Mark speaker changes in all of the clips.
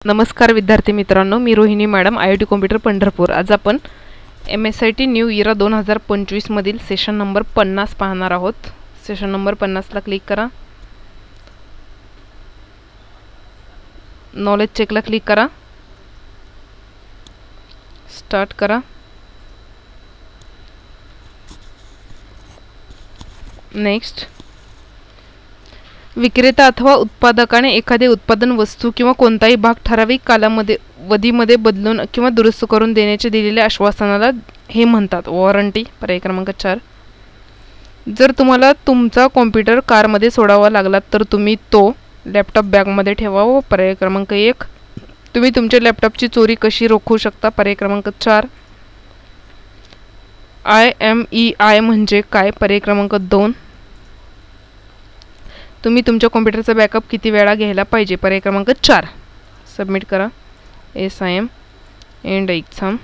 Speaker 1: नमस्कार विद्यार्थी मित्रांनो, मी Rohini madam, IIT computer Pandharpur. आज आपण MSIT न्यू इरा 2025 मधील सेशन नंबर 50 पाहणार आहोत। सेशन नंबर 50 ला क्लिक करा, नॉलेज चेकला क्लिक करा, स्टार्ट करा। नेक्स्ट, विक्रेता अथवा उत्पादकाने एखादे उत्पादन, वस्तू किंवा कोणताही भाग ठराविक कालावधीमध्ये बदलून किंवा दुरुस्त करून देण्याचे दिलेल्या आश्वासनाला हे म्हणतात वॉरंटी। पर्याय क्रमांक 4। जर तुम्हाला तुमचा कॉम्प्युटर कारमध्ये सोडावा लागला तर तुम्ही तो लॅपटॉप बॅगमध्ये ठेवावा। पर्याय क्रमांक 1। तुम्ही तुमच्या लॅपटॉपची चोरी कशी रोखू शकता? पर्याय क्रमांक 4। IMEI म्हणजे काय? पर्याय क्रमांक 2। तुम्ही तुमच्या कॉम्प्युटरचा बॅकअप किती वेळा घ्यायला पाहिजे? पर्याय क्रमांक 4। सबमिट करा। SIM and exam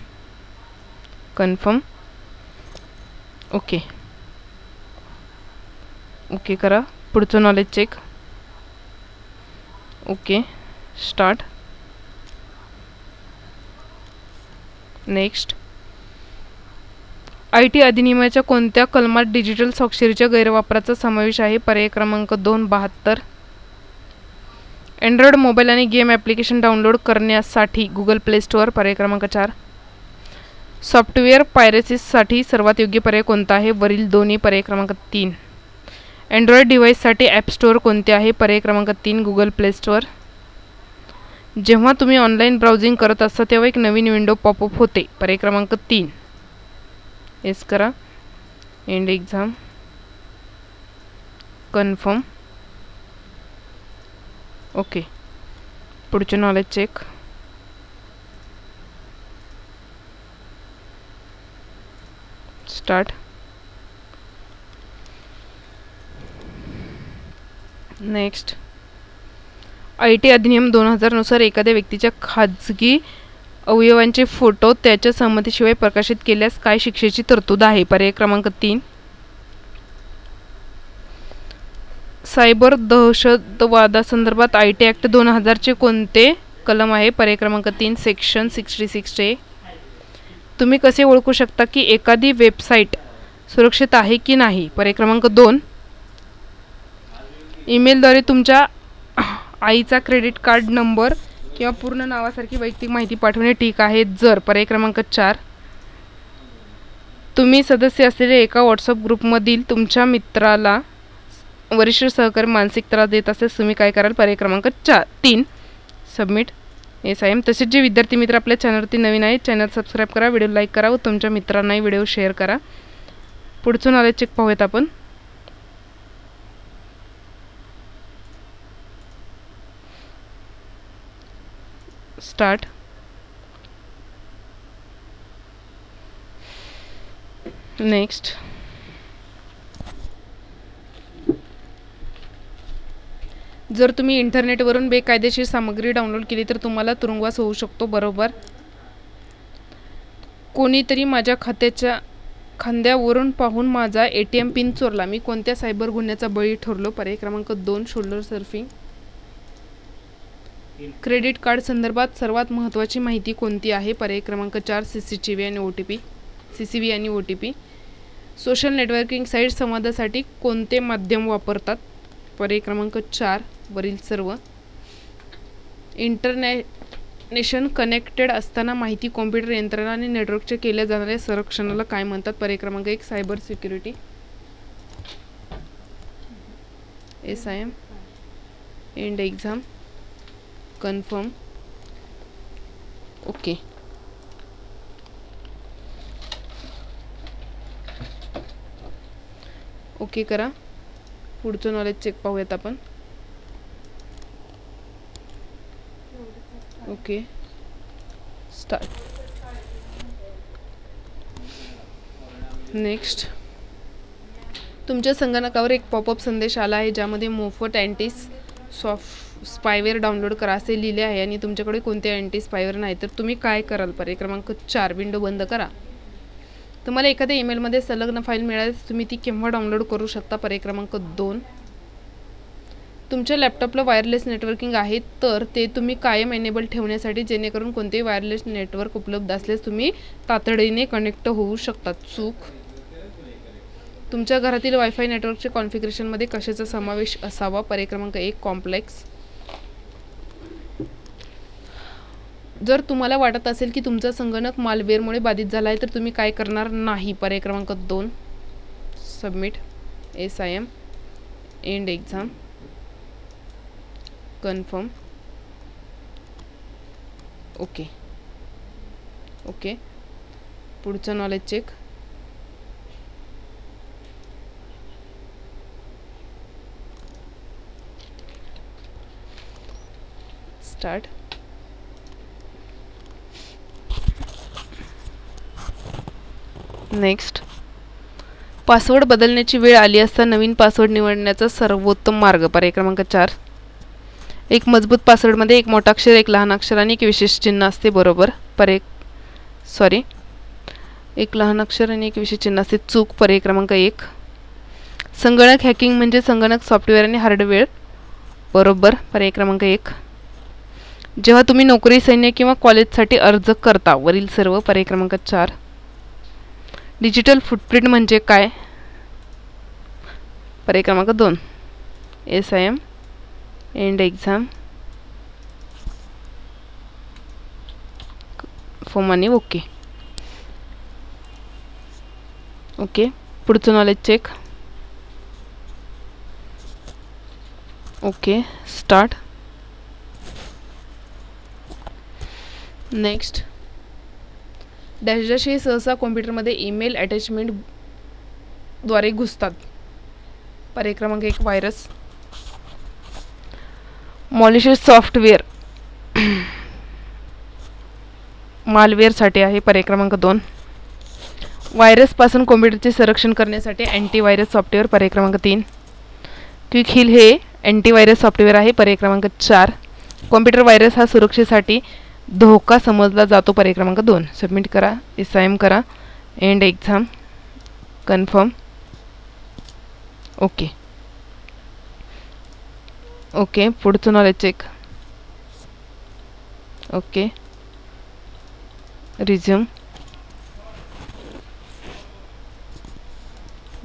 Speaker 1: confirm. Okay okay करा। पुढचं knowledge check. Okay, start. Next, IT अधिनियमाच्या कोणत्या कलमात डिजिटल स्वाक्षरीच्या गैरवापराचा समावेश आहे? पर्याय क्रमांक 2 72। अँड्रॉइड मोबाईल आणि गेम ॲप्लिकेशन डाउनलोड करण्यासाठी गुगल प्ले स्टोअर। पर्याय क्रमांक 4। सॉफ्टवेअर पायरेसीसाठी सर्वात योग्य पर्याय कोणता आहे? वरील दोन्ही। पर्याय क्रमांक 3। अँड्रॉइड डिव्हाइससाठी ॲप स्टोअर कोणते आहे? पर्याय क्रमांक 3 गुगल प्ले स्टोअर। जेव्हा तुम्ही ऑनलाईन ब्राउझिंग करत असता तेव्हा एक नवीन विंडो पॉपअप होते। पर्याय क्रमांक 3। एस करा। And exam confirm. ओके, पुढचे knowledge check. Start. Next, IT अधिनियम 2000 नुसार एखाद्या व्यक्तीच्या खाजगी अवयवांचे फोटो त्याच्या संमतीशिवाय प्रकाशित केल्यास काय शिक्षेची तरतूद आहे? पर्याय क्रमांक 3। सायबर दहशतवादासंदर्भात IT ॲक्ट 2000 चे कोणते कलम आहे? पर्याय क्रमांक 3 सेक्शन 66A। तुम्ही कसे ओळखू शकता की एखादी वेबसाईट सुरक्षित आहे की नाही? पर्याय क्रमांक 2 ईमेलद्वारे तुमच्या आईचा क्रेडिट कार्ड नंबर किंवा पूर्ण नावासारखी वैयक्तिक माहिती पाठवणे ठीक आहे जर? पर्याय क्रमांक 4 तुम्ही सदस्य असलेल्या एका व्हॉट्सअप ग्रुपमधील तुमच्या मित्राला वरिष्ठ सहकारी मानसिक त्रास देत असल्यास तुम्ही काय कराल? पर्याय क्रमांक 3 सबमिट। SIM। तसेच जे विद्यार्थी मित्र आपल्या चॅनलवरती नवीन आहेत, चॅनल सबस्क्राईब करा, व्हिडिओ लाईक करा व तुमच्या मित्रांनाही व्हिडिओ शेअर करा। पुढचं नॉलेज चेक पाहूयात आपण। स्टार्ट। नेक्स्ट, जर तुम्ही इंटरनेटवरून बेकायदेशीर सामग्री डाउनलोड केली तर तुम्हाला तुरुंगवास होऊ शकतो, बरोबर? कोणीतरी माझ्या खांद्यावरून पाहून माझा ATM पिन चोरला, मी कोणत्या सायबर गुन्ह्याचा बळी ठरलो? पर्याय क्रमांक 2 शोल्डर सर्फिंग। क्रेडिट कार्ड संदर्भात सर्वात महत्त्वाची माहिती कोणती आहे? पर्याय क्रमांक 4 CCTV आणि OTP। सोशल नेटवर्किंग साईट संवादासाठी कोणते माध्यम वापरतात? पर्याय क्रमांक 4 वरील सर्व। इंटरनेशन कनेक्टेड असताना माहिती कॉम्प्युटर यंत्रणा आणि नेटवर्कच्या केल्या जाणाऱ्या संरक्षणाला काय म्हणतात? पर्याय क्रमांक 1 cyber security. SIM and exam confirm. Okay, okay करा। पुढचं नॉलेज चेक पाहूयात आपण। Okay, start. नेक्स्ट, तुमच्या संगणकावर एक पॉपअप संदेश आला आहे ज्यामध्ये मोफत अँटी स्पायवेअर डाउनलोड करा असे लिहिले आहे आणि तुमच्याकडे कोणते अँटी स्पायवेअर नाही तर तुम्ही काय कराल? पर्याय क्रमांक 4 विंडो बंद करा। तुम्हाला एखाद्या ईमेलमध्ये संलग्न फाईल मिळाल्यास तुम्ही ती केव्हा डाउनलोड करू शकता? पर्याय क्रमांक 2 तुमच्या लॅपटॉपला वायरलेस नेटवर्किंग आहे तर ते तुम्ही कायम एनेबल ठेवण्यासाठी, जेणेकरून कोणतेही वायरलेस नेटवर्क उपलब्ध असल्यास तुम्ही तातडीने कनेक्ट होऊ शकता. चूक. तुमच्या घरातील वायफाय नेटवर्कच्या कॉन्फिगरेशनमध्ये कशाचा समावेश असावा? पर्याय क्रमांक 1 कॉम्प्लेक्स. जर तुम्हाला वाटत असेल की तुमचा संगणक मालवेअरमुळे बाधित झाला आहे तर तुम्ही काय करणार नाही? पर्याय क्रमांक 2 submit. SIM and exam. Confirm. Okay. पुढचं knowledge check. Start. Next. Password बदलण्याची वेळ आली असता नवीन पासवर्ड निवडण्याचा सर्वोत्तम मार्ग? पर्याय क्रमांक 4 एक मजबूत पासवर्डमध्ये एक मोठा अक्षर, एक लहान अक्षर आणि एक विशेष चिन्ह असते. बरोबर. एक लहान अक्षर आणि एक विशेष चिन्ह असते. चूक. पर्याय क्रमांक 1 संगणक हॅकिंग म्हणजे संगणक सॉफ्टवेअर आणि हार्डवेअर. बरोबर. पर्याय क्रमांक 1 जेव्हा तुम्ही नोकरी, सैन्य किंवा कॉलेजसाठी अर्ज करता. वरील सर्व. पर्याय क्रमांक 4 डिजिटल फुटप्रिंट म्हणजे काय? पर्याय क्रमांक 2 SIM एंड एक्झाम. फॉर्म आणि ओके. पुढचं knowledge check. Okay. Start. Next. Dash हे सहसा कॉम्प्युटरमध्ये ईमेल अटॅचमेंट द्वारे घुसतात. पर्याय क्रमांक 1 व्हायरस. मॉलिशियस सॉफ्टवेअर मालवेअरसाठी आहे. पर्याय क्रमांक 2 व्हायरसपासून कॉम्प्युटरचे संरक्षण करण्यासाठी अँटीव्हायरस सॉफ्टवेअर. पर्याय क्रमांक 3 क्विक हिल हे अँटीव्हायरस सॉफ्टवेअर आहे. पर्याय क्रमांक 4 कॉम्प्युटर व्हायरस हा सुरक्षेसाठी धोका समजला जातो. पर्याय क्रमांक 2 सबमिट करा. SIM करा एंड एक्झाम. कन्फर्म. ओके. पुढचं नॉलेज चेक. रिझ्यूम.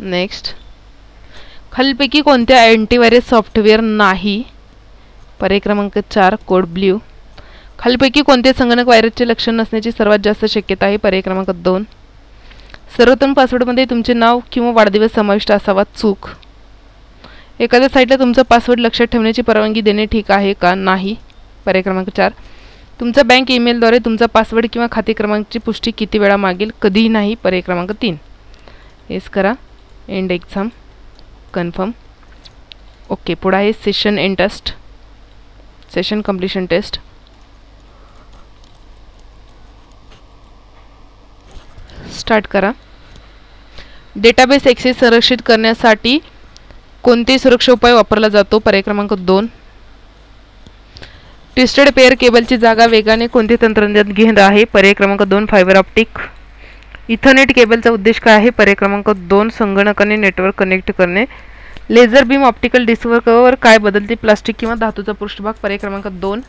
Speaker 1: नेक्स्ट. खालीलपैकी कोणत्या अँटीव्हायरस सॉफ्टवेअर नाही? पर्याय क्रमांक 4 कोड ब्ल्यू. खालीलपैकी कोणते संगणक व्हायरसचे लक्षण नसण्याची सर्वात जास्त शक्यता आहे? पर्याय क्रमांक 2 सर्वोत्तम पासवर्डमध्ये तुमचे नाव किंवा वाढदिवस समाविष्ट असावा. चूक. एखाद्या साईटला तुमचा पासवर्ड लक्षात ठेवण्याची परवानगी देणे ठीक आहे का? नाही. पर्याय क्रमांक 4 तुमचा बँक ईमेलद्वारे तुमचा पासवर्ड किंवा खाते क्रमांकाची पुष्टी किती वेळा मागेल? कधीही नाही. पर्याय क्रमांक 3 येस करा एंड एक्झाम. कन्फर्म. ओके. पुढे आहे session and test. Session completion test. Start करा. डेटाबेस ॲक्सेस संरक्षित करण्यासाठी कोणते सुरक्षा उपाय वापरला जातो? पर्याय क्रमांक 2 ट्विस्टेड पेअर केबलची जागा वेगाने कोणते तंत्रज्ञान घेत आहे? पर्याय क्रमांक 2 फायबर ऑप्टिक. इथरनेट केबलचा उद्देश काय आहे? पर्याय क्रमांक 2 संगणकाने नेटवर्क कनेक्ट करणे. लेझर बीम ऑप्टिकल डिस्कवर काय बदलते? प्लास्टिक किंवा धातूचा पृष्ठभाग. पर्याय क्रमांक 2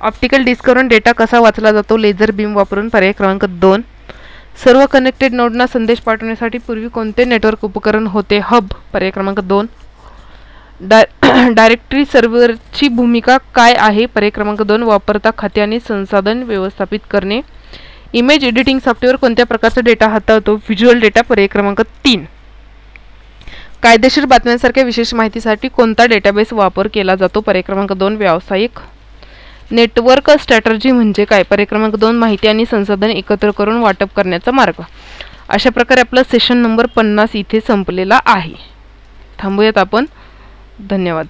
Speaker 1: ऑप्टिकल डिस्कवरून डेटा कसा वाचला जातो? लेझर बीम वापरून. पर्याय क्रमांक 2 सर्व कनेक्टेड नोडना संदेश पाठवण्यासाठी पूर्वी कोणते नेटवर्क उपकरण होते? हब. पर्याय क्रमांक 2 डायरेक्टरी सर्व्हरची भूमिका काय आहे? पर्याय क्रमांक 2 वापरता खाते आणि संसाधन व्यवस्थापित करणे. इमेज एडिटिंग सॉफ्टवेअर कोणत्या प्रकारचा डेटा हाताळतो? Visual data. पर्याय क्रमांक 3 कायदेशीर बातम्यांसारख्या विशेष माहितीसाठी कोणता डेटाबेस वापर केला जातो? पर्याय क्रमांक 2 व्यावसायिक. नेटवर्क स्ट्रॅटर्जी म्हणजे काय? पर्याय क्रमांक 2 माहिती आणि संसाधन एकत्र करून वाटप करण्याचा मार्ग. अशा प्रकारे आपला सेशन नंबर 50 इथे संपलेला आहे. थांबूयात आपण. धन्यवाद.